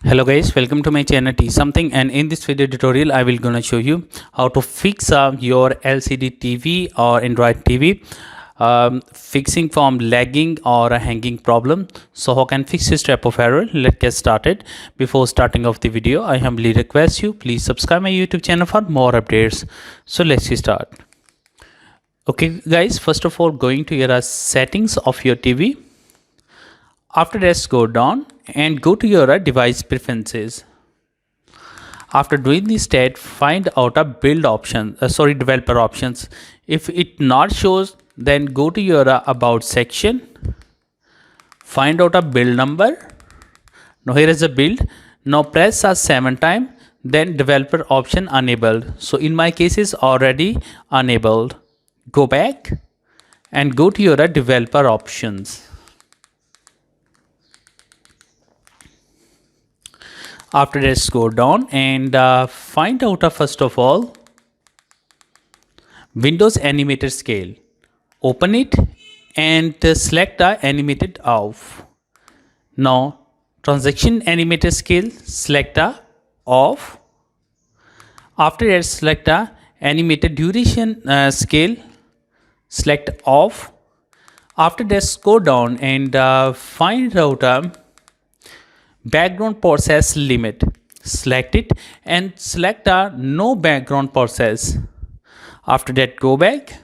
Hello guys, welcome to my channel T Something, and in this video tutorial I will gonna show you how to fix your LCD TV or Android TV fixing from lagging or a hanging problem. So how can fix this type of error? Let's get started. Before starting off the video, I humbly request you please subscribe my YouTube channel for more updates. So let's start. Okay guys, first of all going to your settings of your TV. After that, go down and go to your device preferences. After doing this step, find out a build option, developer options. If it not shows, then go to your about section. Find out a build number. Now here is a build. Now press a 7 times. Then developer option enabled. So in my case is already enabled. Go back and go to your developer options. After that, go down and find out first of all Windows animated scale. Open it and select animated off. Now transaction animated scale, select off. After that, select animated duration scale, select off. After that, go down and find out background process limit. Select it and select no background process. After that, go back.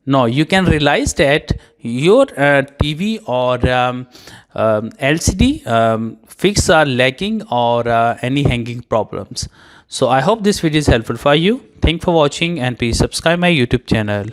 Now you can realize that your TV or LCD fix are lagging or any hanging problems. So I hope this video is helpful for you. Thanks for watching and please subscribe my YouTube channel.